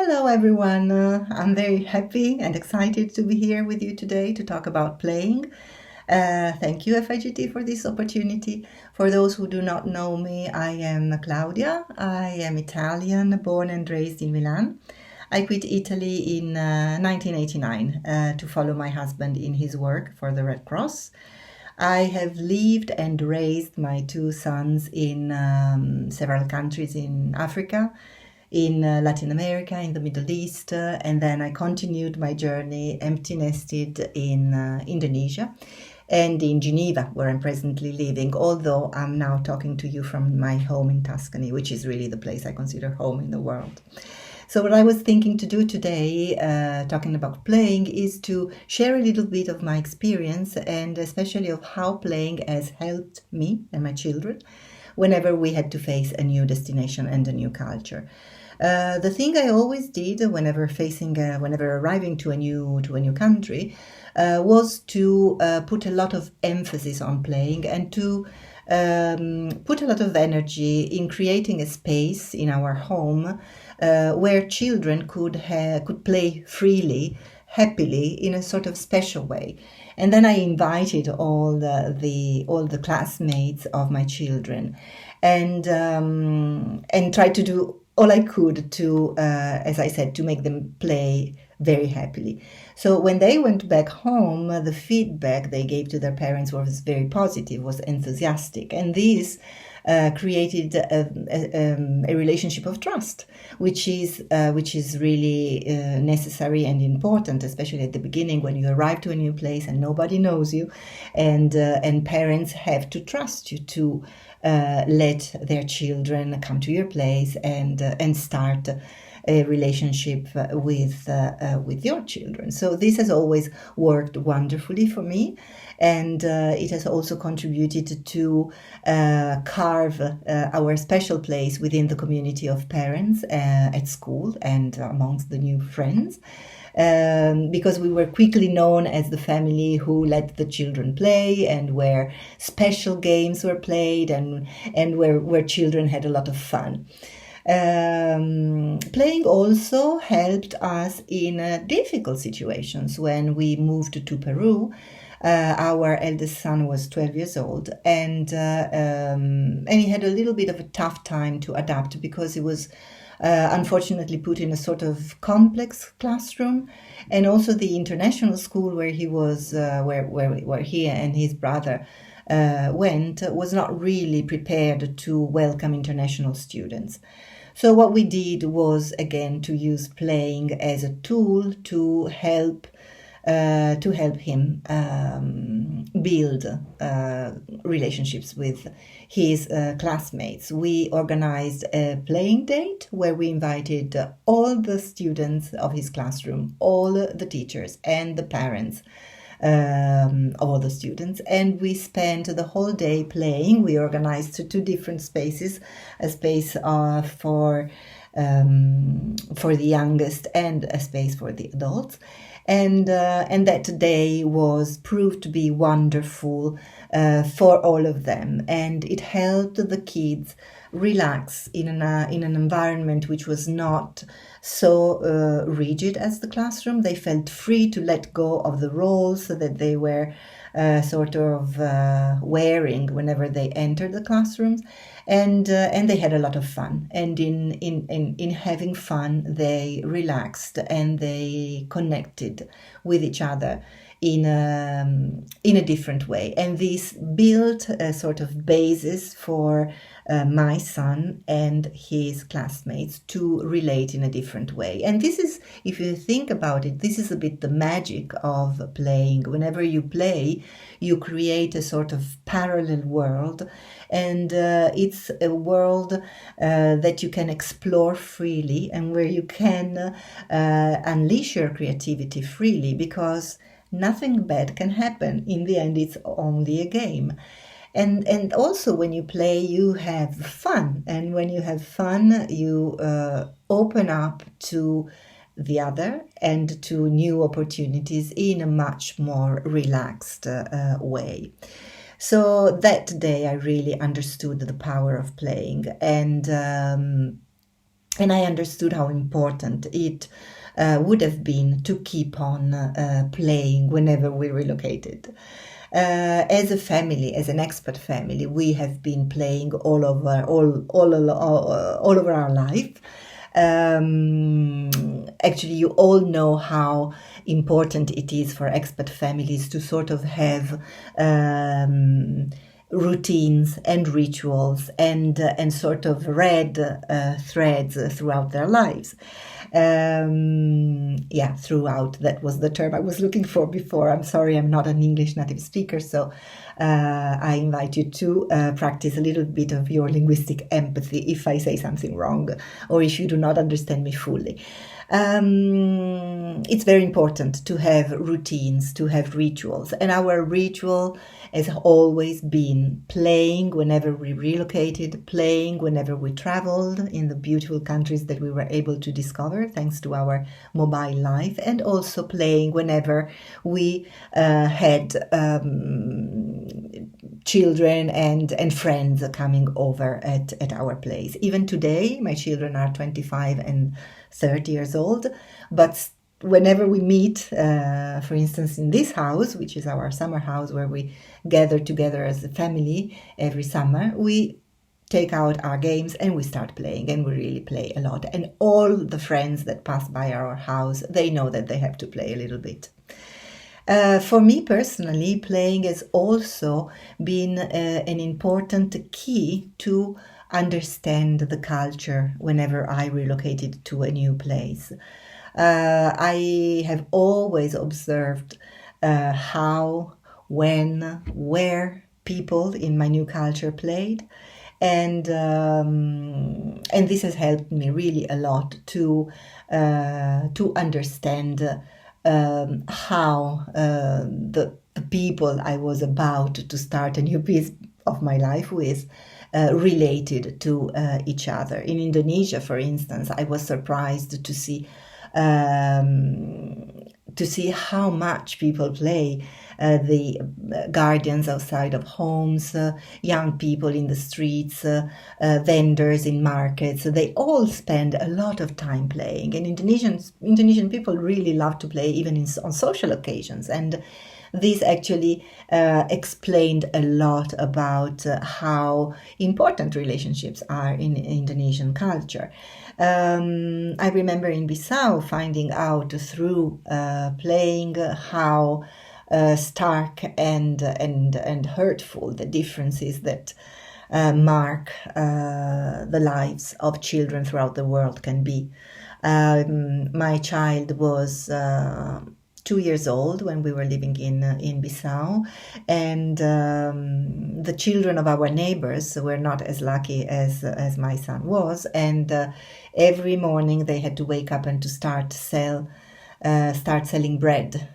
Hello, everyone. I'm very happy and excited to be here with you today to talk about playing. Thank you, FIGT, for this opportunity. For those who do not know me, I am Claudia. I am Italian, born and raised in Milan. I quit Italy in 1989 to follow my husband in his work for the Red Cross. I have lived and raised my two sons in several countries in Africa, in Latin America, in the Middle East, and then I continued my journey empty nested in Indonesia and in Geneva, where I'm presently living, although I'm now talking to you from my home in Tuscany, which is really the place I consider home in the world. So what I was thinking to do today, talking about playing, is to share a little bit of my experience and especially of how playing has helped me and my children whenever we had to face a new destination and a new culture. The thing I always did whenever arriving to a new country was to put a lot of emphasis on playing and to put a lot of energy in creating a space in our home where children could play freely, happily, in a sort of special way. And then I invited all the classmates of my children, and tried to do all I could to, as I said, to make them play very happily. So when they went back home, the feedback they gave to their parents was very positive, was enthusiastic, and this created a relationship of trust, which is really necessary and important, especially at the beginning when you arrive to a new place and nobody knows you, and parents have to trust you to let their children come to your place and start a relationship with your children. So this has always worked wonderfully for me, and it has also contributed to carve our special place within the community of parents at school and amongst the new friends. Because we were quickly known as the family who let the children play and where special games were played and where children had a lot of fun. Playing also helped us in difficult situations. When we moved to Peru, our eldest son was 12 years old, and he had a little bit of a tough time to adapt because he was unfortunately put in a sort of complex classroom, and also the international school where he was, where he and his brother went, was not really prepared to welcome international students. So what we did was, again, to use playing as a tool to help him build relationships with his classmates. We organized a playing date where we invited all the students of his classroom, all the teachers and the parents of all the students, and we spent the whole day playing. We organized two different spaces, a space for the youngest and a space for the adults. And that day was proved to be wonderful for all of them, and it helped the kids relax in an environment which was not so rigid as the classroom. They felt free to let go of the roles that they were sort of wearing whenever they entered the classrooms, and they had a lot of fun. And in having fun, they relaxed and they connected with each other in a different way, and this built a sort of basis for my son and his classmates to relate in a different way. And this is, if you think about it, this is a bit the magic of playing. Whenever you play, you create a sort of parallel world, and it's a world that you can explore freely and where you can unleash your creativity freely, because nothing bad can happen. In the end, it's only a game. And also when you play, you have fun. And when you have fun, you open up to the other and to new opportunities in a much more relaxed way. So that day I really understood the power of playing, and And I understood how important it would have been to keep on playing whenever we relocated. As a family, as an expat family, we have been playing all over our life. Actually, you all know how important it is for expat families to sort of have routines and rituals and sort of red threads throughout their lives. Throughout, that was the term I was looking for before. I'm sorry, I'm not an English native speaker, so I invite you to practice a little bit of your linguistic empathy if I say something wrong or if you do not understand me fully. It's very important to have routines, to have rituals, and our ritual has always been playing whenever we relocated, playing whenever we traveled in the beautiful countries that we were able to discover thanks to our mobile life, and also playing whenever we had children and friends coming over at our place. Even today, my children are 25 and 30 years old, but whenever we meet, for instance, in this house, which is our summer house where we gather together as a family every summer, we take out our games and we start playing, and we really play a lot. And all the friends that pass by our house, they know that they have to play a little bit. For me personally, playing has also been an important key to understand the culture whenever I relocated to a new place. I have always observed how, when, where people in my new culture played, and this has helped me really a lot to understand how the people I was about to start a new piece of my life with related to each other. In Indonesia, for instance, I was surprised to see how much people play the guardians outside of homes, young people in the streets, vendors in markets. They all spend a lot of time playing, and Indonesian people really love to play even on social occasions. And this actually explained a lot about how important relationships are in Indonesian culture. I remember in Bissau finding out through playing how stark and hurtful the differences that mark the lives of children throughout the world can be. My child was 2 years old when we were living in Bissau, and the children of our neighbors were not as lucky as my son was, and every morning they had to wake up and to start selling bread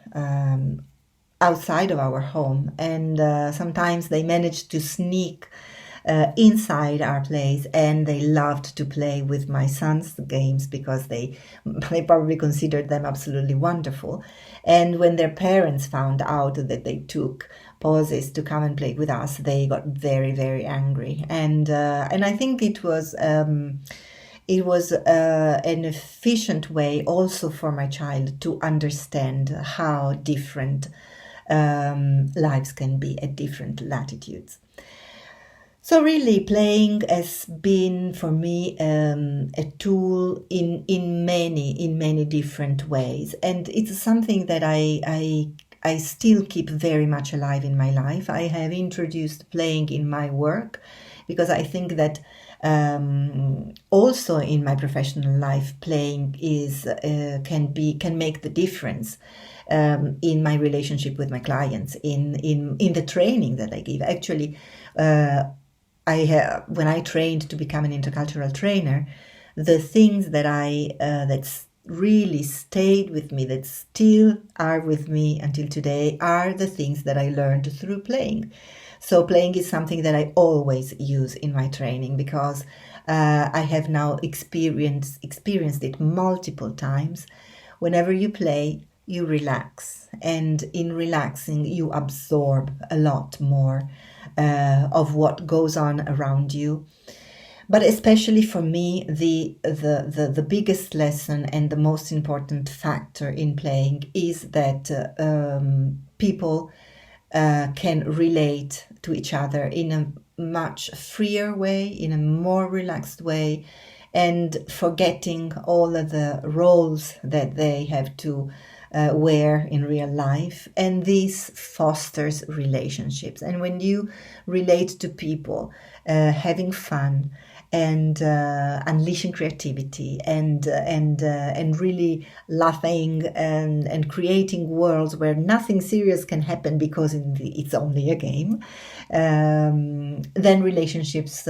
outside of our home, and sometimes they managed to sneak inside our place, and they loved to play with my son's games because they probably considered them absolutely wonderful. And when their parents found out that they took pauses to come and play with us, they got very, very angry. And I think it was an efficient way also for my child to understand how different lives can be at different latitudes. So really, playing has been for me a tool in many different ways, and it's something that I still keep very much alive in my life. I have introduced playing in my work because I think that also in my professional life, playing can make the difference in my relationship with my clients, in the training that I give. Actually, when I trained to become an intercultural trainer, the things that that's really stayed with me, that still are with me until today, are the things that I learned through playing. So playing is something that I always use in my training because I have now experienced it multiple times. Whenever you play, you relax, and in relaxing, you absorb a lot more of what goes on around you. But especially for me, the biggest lesson and the most important factor in playing is that people can relate to each other in a much freer way, in a more relaxed way, and forgetting all of the roles that they have to wear in real life. And this fosters relationships. And when you relate to people, having fun and unleashing creativity and really laughing and creating worlds where nothing serious can happen because it's only a game, then relationships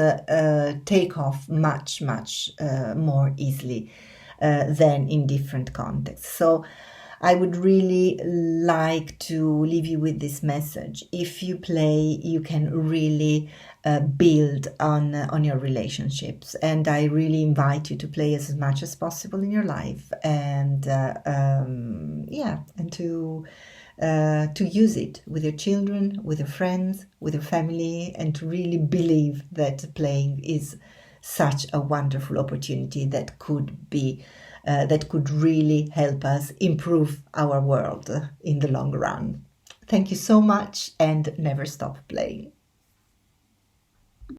take off much more easily than in different contexts. So I would really like to leave you with this message. If you play, you can really build on your relationships, and I really invite you to play as much as possible in your life, and and to use it with your children, with your friends, with your family, and to really believe that playing is such a wonderful opportunity that could really help us improve our world in the long run. Thank you so much, and never stop playing.